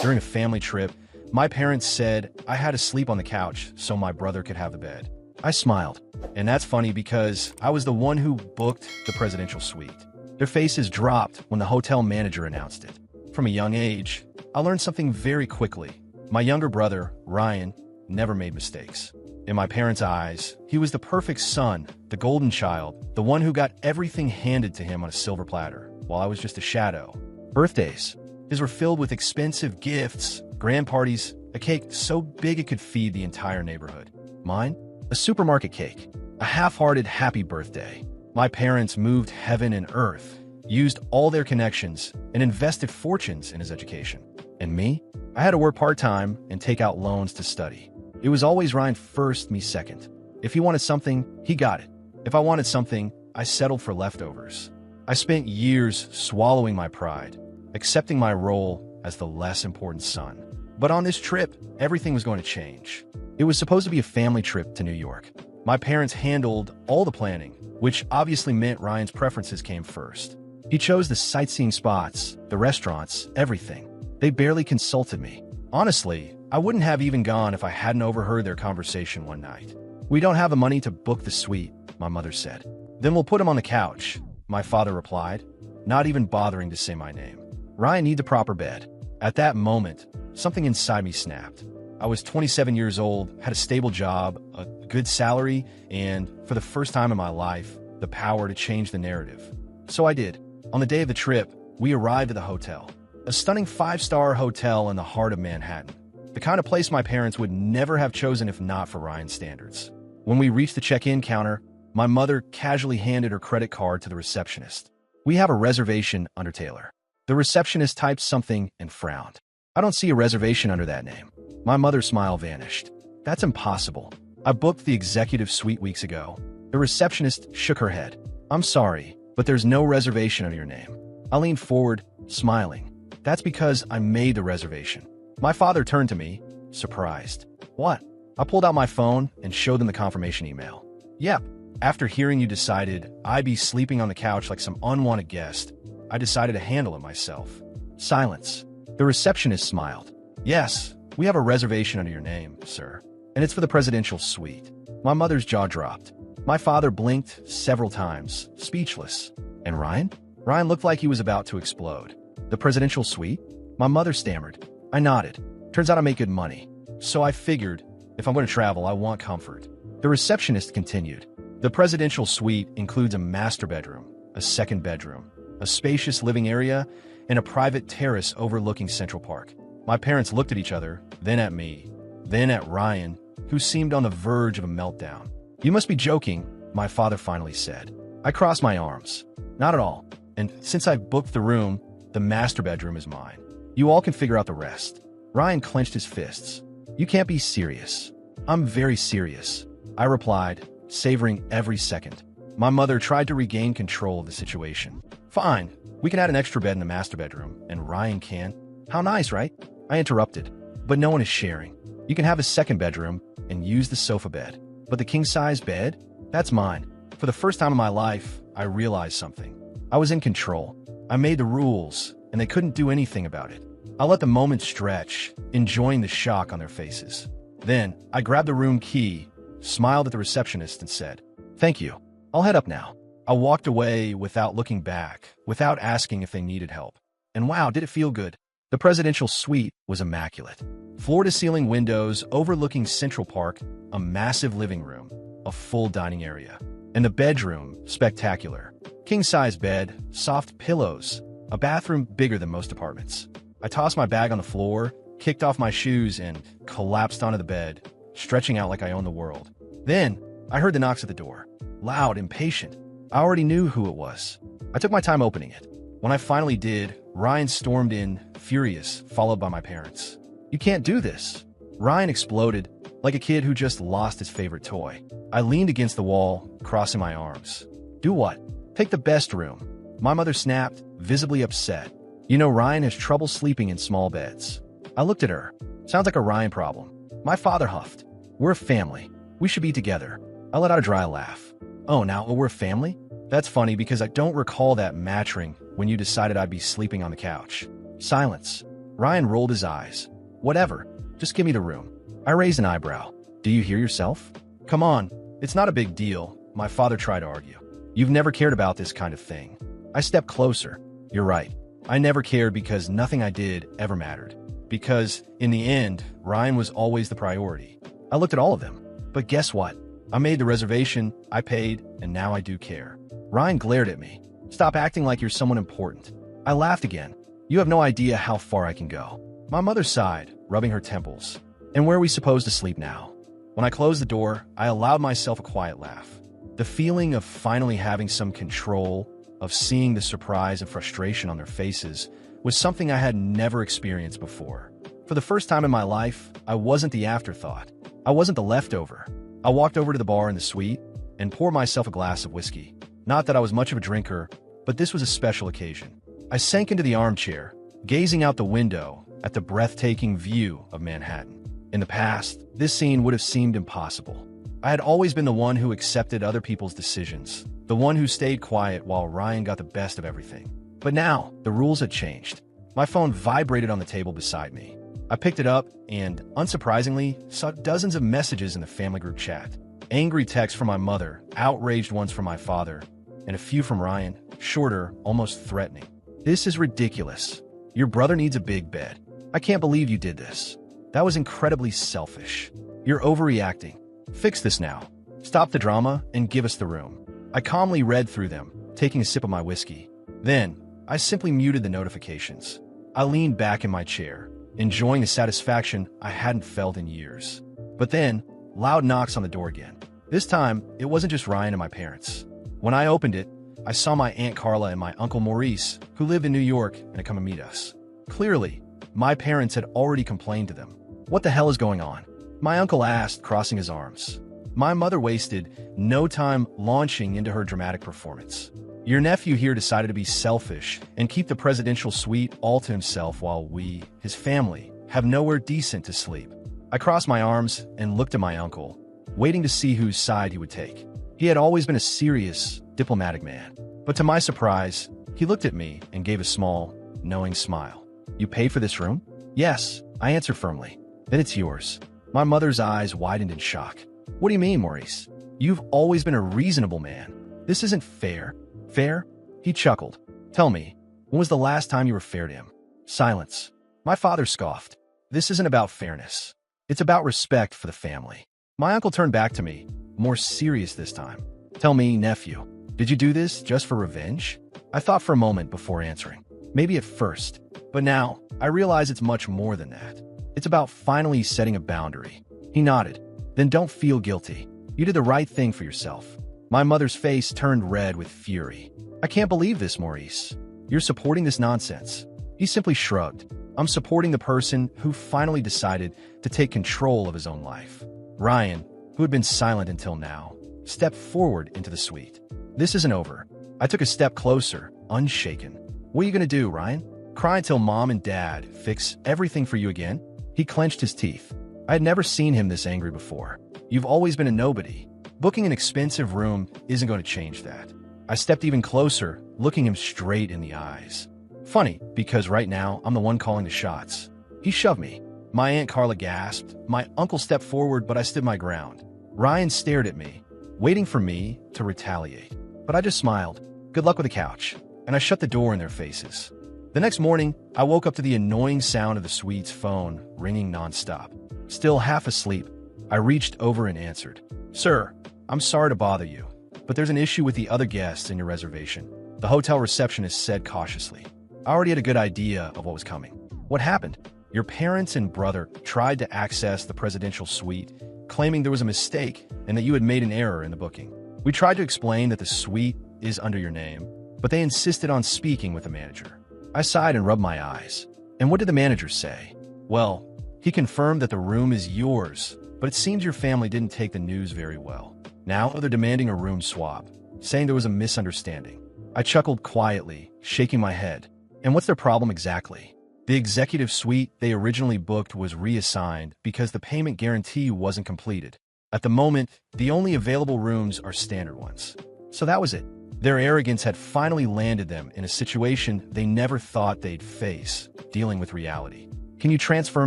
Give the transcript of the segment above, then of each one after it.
During a family trip, my parents said I had to sleep on the couch so my brother could have the bed. I smiled, and that's funny because I was the one who booked the presidential suite. Their faces dropped when the hotel manager announced it. From a young age, I learned something very quickly. My younger brother, Ryan, never made mistakes. In my parents' eyes, he was the perfect son, the golden child, the one who got everything handed to him on a silver platter, while I was just a shadow. Birthdays. His were filled with expensive gifts, grand parties, a cake so big it could feed the entire neighborhood. Mine? A supermarket cake. A half-hearted happy birthday. My parents moved heaven and earth, used all their connections, and invested fortunes in his education. And me? I had to work part-time and take out loans to study. It was always Ryan first, me second. If he wanted something, he got it. If I wanted something, I settled for leftovers. I spent years swallowing my pride, accepting my role as the less important son. But on this trip, everything was going to change. It was supposed to be a family trip to New York. My parents handled all the planning, which obviously meant Ryan's preferences came first. He chose the sightseeing spots, the restaurants, everything. They barely consulted me. Honestly, I wouldn't have even gone if I hadn't overheard their conversation one night. "We don't have the money to book the suite," my mother said. "Then we'll put him on the couch," my father replied, not even bothering to say my name. "Ryan needs a proper bed." At that moment, something inside me snapped. I was 27 years old, had a stable job, a good salary, and, for the first time in my life, the power to change the narrative. So I did. On the day of the trip, we arrived at the hotel. A stunning 5-star hotel in the heart of Manhattan. The kind of place my parents would never have chosen if not for Ryan's standards. When we reached the check-in counter, my mother casually handed her credit card to the receptionist. "We have a reservation under Taylor." The receptionist typed something and frowned. "I don't see a reservation under that name." My mother's smile vanished. "That's impossible. I booked the executive suite weeks ago." The receptionist shook her head. "I'm sorry, but there's no reservation under your name." I leaned forward, smiling. "That's because I made the reservation." My father turned to me, surprised. "What?" I pulled out my phone and showed them the confirmation email. "Yep. After hearing you decided I'd be sleeping on the couch like some unwanted guest, I decided to handle it myself." Silence. The receptionist smiled. "Yes, we have a reservation under your name, sir, and it's for the presidential suite." My mother's jaw dropped. My father blinked several times, speechless. "And Ryan?" Ryan looked like he was about to explode. "The presidential suite?" My mother stammered. I nodded. "Turns out I make good money. So I figured, if I'm going to travel, I want comfort." The receptionist continued. "The presidential suite includes a master bedroom, a second bedroom, a spacious living area, and a private terrace overlooking Central Park." My parents looked at each other, then at me, then at Ryan, who seemed on the verge of a meltdown. "You must be joking," my father finally said. I crossed my arms. "Not at all. And since I've booked the room, the master bedroom is mine. You all can figure out the rest." Ryan clenched his fists. "You can't be serious." "I'm very serious," I replied, savoring every second. My mother tried to regain control of the situation. "Fine, we can add an extra bed in the master bedroom, and Ryan can." "How nice, right?" I interrupted. "But no one is sharing. You can have a second bedroom and use the sofa bed. But the king-size bed? That's mine." For the first time in my life, I realized something. I was in control. I made the rules, and they couldn't do anything about it. I let the moment stretch, enjoying the shock on their faces. Then, I grabbed the room key, smiled at the receptionist, and said, "Thank you. I'll head up now." I walked away without looking back, without asking if they needed help. And wow, did it feel good. The presidential suite was immaculate. Floor-to-ceiling windows overlooking Central Park, a massive living room, a full dining area. And the bedroom, spectacular. King-size bed, soft pillows, a bathroom bigger than most apartments. I tossed my bag on the floor, kicked off my shoes, and collapsed onto the bed, stretching out like I owned the world. Then, I heard the knocks at the door. Loud, impatient. I already knew who it was. I took my time opening it. When I finally did, Ryan stormed in, furious, followed by my parents. "You can't do this." Ryan exploded, like a kid who just lost his favorite toy. I leaned against the wall, crossing my arms. "Do what?" "Take the best room." My mother snapped, visibly upset. "You know Ryan has trouble sleeping in small beds." I looked at her. "Sounds like a Ryan problem." My father huffed. "We're a family. We should be together." I let out a dry laugh. "Oh, now we're a family? That's funny because I don't recall that matching when you decided I'd be sleeping on the couch." Silence. Ryan rolled his eyes. Whatever, just give me the room. I raised an eyebrow. Do you hear yourself? Come on, it's not a big deal, my father tried to argue. You've never cared about this kind of thing. I stepped closer. You're right. I never cared because nothing I did ever mattered. Because, in the end, Ryan was always the priority. I looked at all of them. But guess what? I made the reservation, I paid, and now I do care. Ryan glared at me. Stop acting like you're someone important. I laughed again. You have no idea how far I can go. My mother sighed, rubbing her temples. And where are we supposed to sleep now? When I closed the door, I allowed myself a quiet laugh. The feeling of finally having some control, of seeing the surprise and frustration on their faces, was something I had never experienced before. For the first time in my life, I wasn't the afterthought. I wasn't the leftover. I walked over to the bar in the suite and poured myself a glass of whiskey. Not that I was much of a drinker, but this was a special occasion. I sank into the armchair, gazing out the window at the breathtaking view of Manhattan. In the past, this scene would have seemed impossible. I had always been the one who accepted other people's decisions, the one who stayed quiet while Ryan got the best of everything. But now, the rules had changed. My phone vibrated on the table beside me. I picked it up and, unsurprisingly, saw dozens of messages in the family group chat. Angry texts from my mother, outraged ones from my father, and a few from Ryan, shorter, almost threatening. This is ridiculous. Your brother needs a big bed. I can't believe you did this. That was incredibly selfish. You're overreacting. Fix this now. Stop the drama and give us the room. I calmly read through them, taking a sip of my whiskey. Then, I simply muted the notifications. I leaned back in my chair, enjoying the satisfaction I hadn't felt in years. But then, loud knocks on the door again. This time, it wasn't just Ryan and my parents. When I opened it, I saw my Aunt Carla and my Uncle Maurice, who lived in New York, and had come to meet us. Clearly, my parents had already complained to them. What the hell is going on? My uncle asked, crossing his arms. My mother wasted no time launching into her dramatic performance. Your nephew here decided to be selfish and keep the presidential suite all to himself while we, his family, have nowhere decent to sleep. I crossed my arms and looked at my uncle, waiting to see whose side he would take. He had always been a serious, diplomatic man. But to my surprise, he looked at me and gave a small, knowing smile. You paid for this room? Yes, I answered firmly. Then it's yours. My mother's eyes widened in shock. What do you mean, Maurice? You've always been a reasonable man. This isn't fair. Fair? He chuckled. Tell me, when was the last time you were fair to him? Silence. My father scoffed. This isn't about fairness. It's about respect for the family. My uncle turned back to me, more serious this time. Tell me, nephew, did you do this just for revenge? I thought for a moment before answering. Maybe at first, but now I realize it's much more than that. It's about finally setting a boundary. He nodded. Then don't feel guilty. You did the right thing for yourself. My mother's face turned red with fury. I can't believe this, Maurice. You're supporting this nonsense. He simply shrugged. I'm supporting the person who finally decided to take control of his own life. Ryan, who had been silent until now, stepped forward into the suite. This isn't over. I took a step closer, unshaken. What are you going to do, Ryan? Cry until mom and dad fix everything for you again? He clenched his teeth. I had never seen him this angry before. You've always been a nobody. Booking an expensive room isn't going to change that. I stepped even closer, looking him straight in the eyes. Funny, because right now, I'm the one calling the shots. He shoved me. My Aunt Carla gasped. My uncle stepped forward, but I stood my ground. Ryan stared at me, waiting for me to retaliate. But I just smiled. Good luck with the couch. And I shut the door in their faces. The next morning, I woke up to the annoying sound of the suite's phone ringing nonstop. Still half asleep, I reached over and answered. Sir, I'm sorry to bother you, but there's an issue with the other guests in your reservation. The hotel receptionist said cautiously. I already had a good idea of what was coming. What happened? Your parents and brother tried to access the presidential suite, claiming there was a mistake and that you had made an error in the booking. We tried to explain that the suite is under your name, but they insisted on speaking with the manager. I sighed and rubbed my eyes. And what did the manager say? Well, he confirmed that the room is yours, but it seems your family didn't take the news very well. Now they're demanding a room swap, saying there was a misunderstanding. I chuckled quietly, shaking my head. And what's their problem exactly? The executive suite they originally booked was reassigned because the payment guarantee wasn't completed. At the moment, the only available rooms are standard ones. So that was it. Their arrogance had finally landed them in a situation they never thought they'd face, dealing with reality. Can you transfer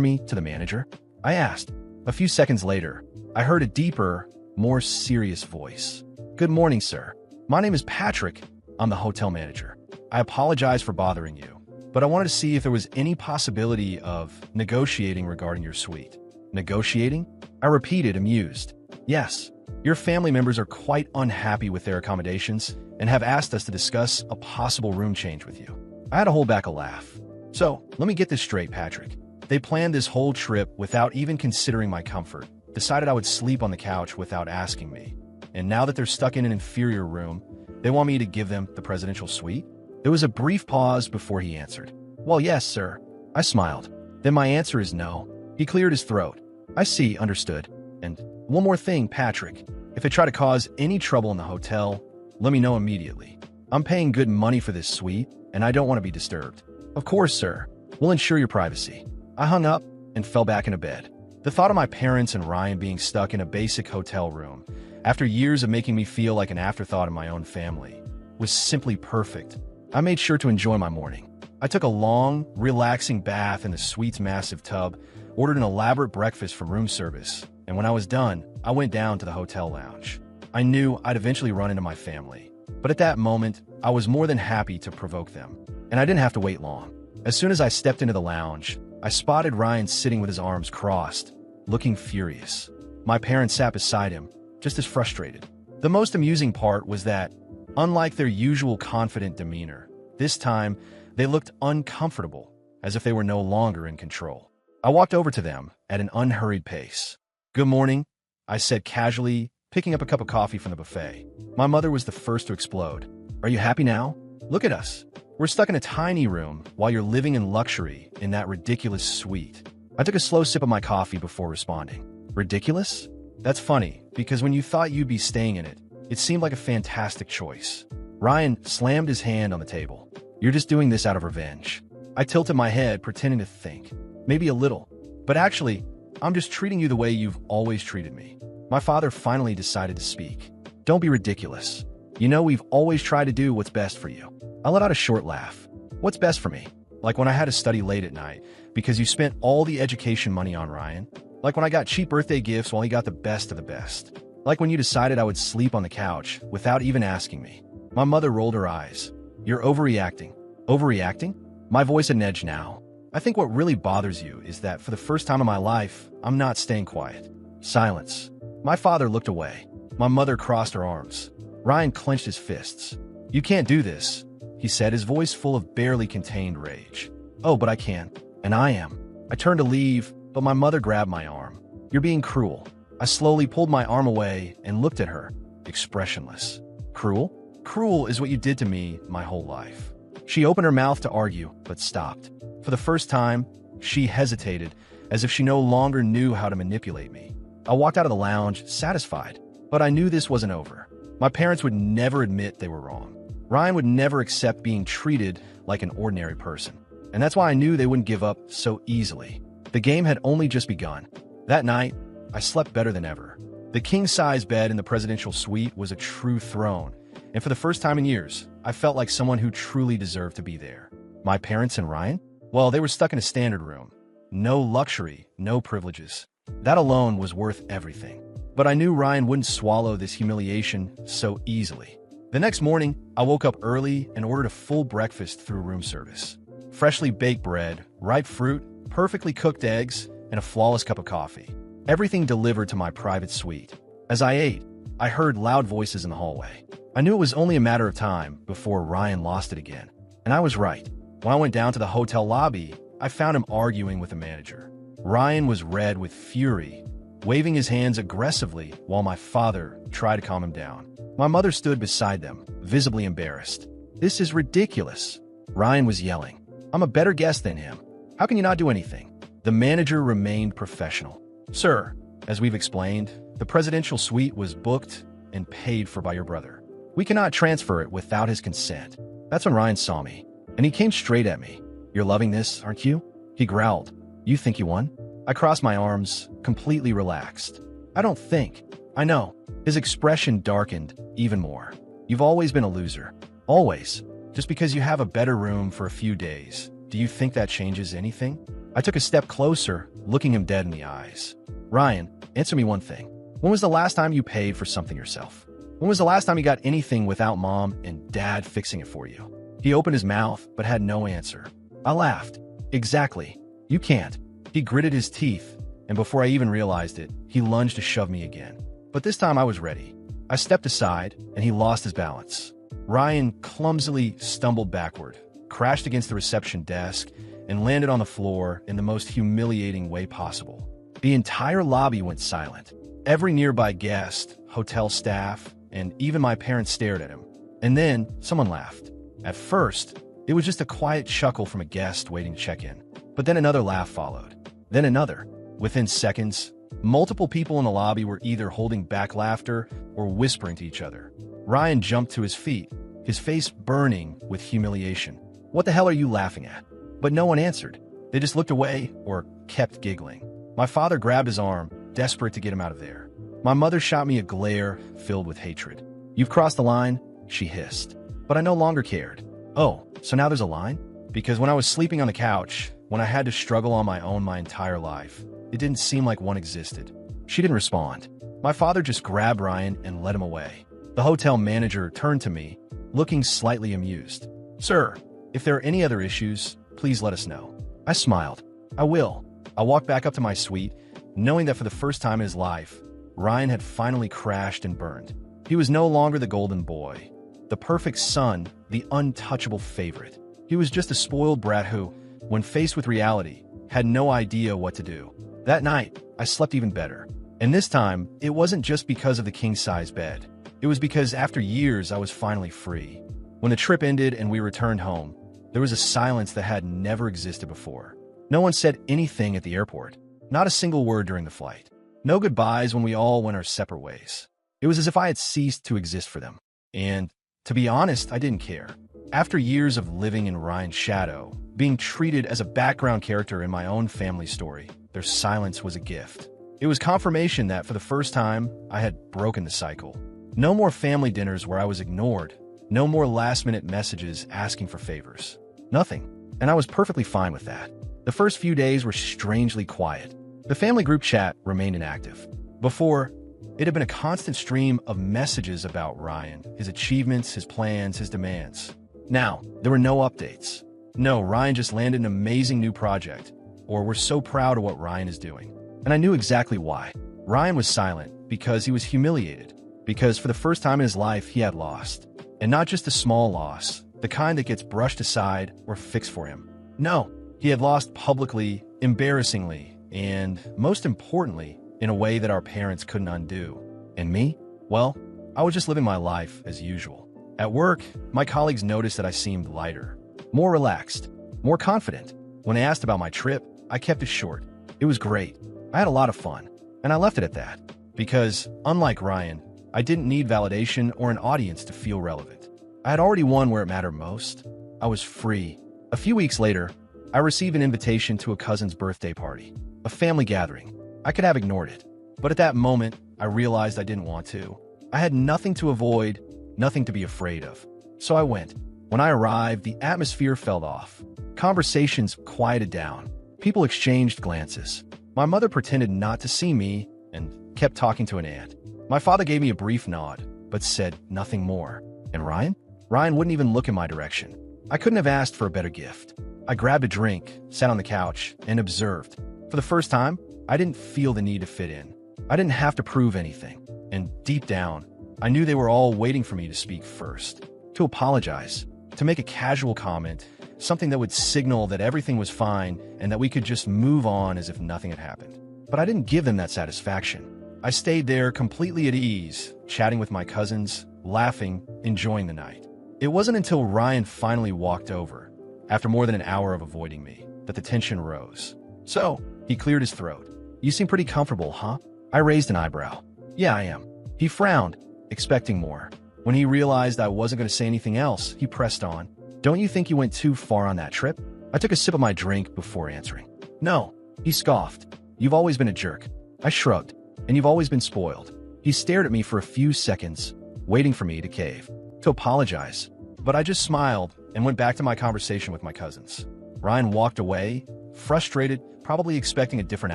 me to the manager? I asked. A few seconds later, I heard a deeper, more serious voice. Good morning, sir. My name is Patrick. I'm the hotel manager. I apologize for bothering you, but I wanted to see if there was any possibility of negotiating regarding your suite. Negotiating? I repeated, amused. Yes. Your family members are quite unhappy with their accommodations and have asked us to discuss a possible room change with you. I had to hold back a laugh. So, let me get this straight, Patrick. They planned this whole trip without even considering my comfort, decided I would sleep on the couch without asking me. And now that they're stuck in an inferior room, they want me to give them the presidential suite? There was a brief pause before he answered. Well, yes, sir. I smiled. Then my answer is no. He cleared his throat. I see, understood. And one more thing, Patrick. If they try to cause any trouble in the hotel, let me know immediately. I'm paying good money for this suite, and I don't want to be disturbed. Of course, sir. We'll ensure your privacy. I hung up and fell back into bed. The thought of my parents and Ryan being stuck in a basic hotel room, after years of making me feel like an afterthought in my own family, was simply perfect. I made sure to enjoy my morning. I took a long, relaxing bath in the suite's massive tub, ordered an elaborate breakfast from room service, and when I was done, I went down to the hotel lounge. I knew I'd eventually run into my family, but at that moment, I was more than happy to provoke them, and I didn't have to wait long. As soon as I stepped into the lounge, I spotted Ryan sitting with his arms crossed, looking furious. My parents sat beside him, just as frustrated. The most amusing part was that, unlike their usual confident demeanor, this time they looked uncomfortable, as if they were no longer in control. I walked over to them at an unhurried pace. Good morning, I said casually, picking up a cup of coffee from the buffet. My mother was the first to explode. Are you happy now? Look at us. We're stuck in a tiny room while you're living in luxury in that ridiculous suite. I took a slow sip of my coffee before responding. Ridiculous? That's funny, because when you thought you'd be staying in it, it seemed like a fantastic choice. Ryan slammed his hand on the table. You're just doing this out of revenge. I tilted my head, pretending to think. Maybe a little. But actually, I'm just treating you the way you've always treated me. My father finally decided to speak. Don't be ridiculous. You know we've always tried to do what's best for you. I let out a short laugh. What's best for me? Like when I had to study late at night because you spent all the education money on Ryan? Like when I got cheap birthday gifts while he got the best of the best? Like when you decided I would sleep on the couch without even asking me? My mother rolled her eyes. You're overreacting. Overreacting? My voice an edge now. I think what really bothers you is that for the first time in my life, I'm not staying quiet. Silence. My father looked away. My mother crossed her arms. Ryan clenched his fists. You can't do this, he said, his voice full of barely contained rage. Oh, but I can. And I am. I turned to leave, but my mother grabbed my arm. You're being cruel. I slowly pulled my arm away and looked at her, expressionless. Cruel? Cruel is what you did to me my whole life. She opened her mouth to argue, but stopped. For the first time, she hesitated, as if she no longer knew how to manipulate me. I walked out of the lounge, satisfied, but I knew this wasn't over. My parents would never admit they were wrong. Ryan would never accept being treated like an ordinary person. And that's why I knew they wouldn't give up so easily. The game had only just begun. That night, I slept better than ever. The king-size bed in the presidential suite was a true throne, and for the first time in years, I felt like someone who truly deserved to be there. My parents and Ryan? Well, they were stuck in a standard room. No luxury, no privileges. That alone was worth everything. But I knew Ryan wouldn't swallow this humiliation so easily. The next morning, I woke up early and ordered a full breakfast through room service. Freshly baked bread, ripe fruit, perfectly cooked eggs, and a flawless cup of coffee. Everything delivered to my private suite. As I ate, I heard loud voices in the hallway. I knew it was only a matter of time before Ryan lost it again. And I was right. When I went down to the hotel lobby, I found him arguing with the manager. Ryan was red with fury, waving his hands aggressively while my father tried to calm him down. My mother stood beside them, visibly embarrassed. This is ridiculous, Ryan was yelling. I'm a better guest than him. How can you not do anything? The manager remained professional. Sir, as we've explained, the presidential suite was booked and paid for by your brother. We cannot transfer it without his consent. That's when Ryan saw me, and he came straight at me. You're loving this, aren't you? He growled. You think you won? I crossed my arms, completely relaxed. I don't think. I know. His expression darkened even more. You've always been a loser. Always. Just because you have a better room for a few days, do you think that changes anything? I took a step closer, looking him dead in the eyes. Ryan, answer me one thing. When was the last time you paid for something yourself? When was the last time you got anything without mom and dad fixing it for you? He opened his mouth, but had no answer. I laughed. Exactly. You can't. He gritted his teeth, and before I even realized it, he lunged to shove me again. But this time I was ready. I stepped aside, and he lost his balance. Ryan clumsily stumbled backward, crashed against the reception desk, and landed on the floor in the most humiliating way possible. The entire lobby went silent. Every nearby guest, hotel staff, and even my parents stared at him. And then someone laughed. At first, it was just a quiet chuckle from a guest waiting to check in. But then another laugh followed. Then another. Within seconds, multiple people in the lobby were either holding back laughter or whispering to each other. Ryan jumped to his feet, his face burning with humiliation. What the hell are you laughing at? But no one answered. They just looked away or kept giggling. My father grabbed his arm, desperate to get him out of there. My mother shot me a glare filled with hatred. You've crossed the line, she hissed. But I no longer cared. Oh, so now there's a line? Because when I was sleeping on the couch, when I had to struggle on my own my entire life, it didn't seem like one existed. She didn't respond. My father just grabbed Ryan and led him away. The hotel manager turned to me, looking slightly amused. Sir, if there are any other issues, please let us know. I smiled. I will. I walked back up to my suite, knowing that for the first time in his life, Ryan had finally crashed and burned. He was no longer the golden boy, the perfect son, the untouchable favorite. He was just a spoiled brat who, when faced with reality, had no idea what to do. That night, I slept even better. And this time, it wasn't just because of the king-size bed. It was because after years, I was finally free. When the trip ended and we returned home, there was a silence that had never existed before. No one said anything at the airport. Not a single word during the flight. No goodbyes when we all went our separate ways. It was as if I had ceased to exist for them. And, to be honest, I didn't care. After years of living in Ryan's shadow, being treated as a background character in my own family story, their silence was a gift. It was confirmation that, for the first time, I had broken the cycle. No more family dinners where I was ignored. No more last-minute messages asking for favors. Nothing. And I was perfectly fine with that. The first few days were strangely quiet. The family group chat remained inactive. Before, it had been a constant stream of messages about Ryan, his achievements, his plans, his demands. Now, there were no updates. No, Ryan just landed an amazing new project, or we're so proud of what Ryan is doing. And I knew exactly why. Ryan was silent because he was humiliated, because for the first time in his life, he had lost. And not just a small loss, the kind that gets brushed aside or fixed for him. No, he had lost publicly, embarrassingly, and most importantly, in a way that our parents couldn't undo. And me? Well, I was just living my life as usual. At work, my colleagues noticed that I seemed lighter, more relaxed, more confident. When they asked about my trip, I kept it short. It was great. I had a lot of fun, and I left it at that. Because, unlike Ryan, I didn't need validation or an audience to feel relevant. I had already won where it mattered most. I was free. A few weeks later, I received an invitation to a cousin's birthday party, a family gathering. I could have ignored it, but at that moment, I realized I didn't want to. I had nothing to avoid, nothing to be afraid of. So I went. When I arrived, the atmosphere fell off. Conversations quieted down. People exchanged glances. My mother pretended not to see me and kept talking to an aunt. My father gave me a brief nod, but said nothing more. And Ryan? Ryan wouldn't even look in my direction. I couldn't have asked for a better gift. I grabbed a drink, sat on the couch, and observed. For the first time, I didn't feel the need to fit in. I didn't have to prove anything. And deep down, I knew they were all waiting for me to speak first, to apologize, to make a casual comment, something that would signal that everything was fine and that we could just move on as if nothing had happened. But I didn't give them that satisfaction. I stayed there completely at ease, chatting with my cousins, laughing, enjoying the night. It wasn't until Ryan finally walked over, after more than an hour of avoiding me, that the tension rose. So, he cleared his throat. You seem pretty comfortable, huh? I raised an eyebrow. Yeah, I am. He frowned, expecting more. When he realized I wasn't going to say anything else, he pressed on. Don't you think you went too far on that trip? I took a sip of my drink before answering. No, he scoffed. You've always been a jerk. I shrugged. And you've always been spoiled. He stared at me for a few seconds, waiting for me to cave, to apologize. But I just smiled and went back to my conversation with my cousins. Ryan walked away, frustrated, probably expecting a different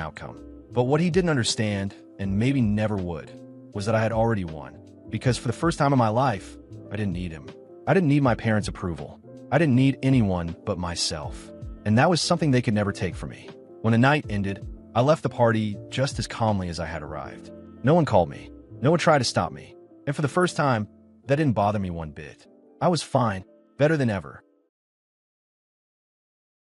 outcome. But what he didn't understand, and maybe never would, was that I had already won. Because for the first time in my life, I didn't need him. I didn't need my parents' approval. I didn't need anyone but myself. And that was something they could never take from me. When the night ended, I left the party just as calmly as I had arrived. No one called me. No one tried to stop me. And for the first time, that didn't bother me one bit. I was fine, better than ever.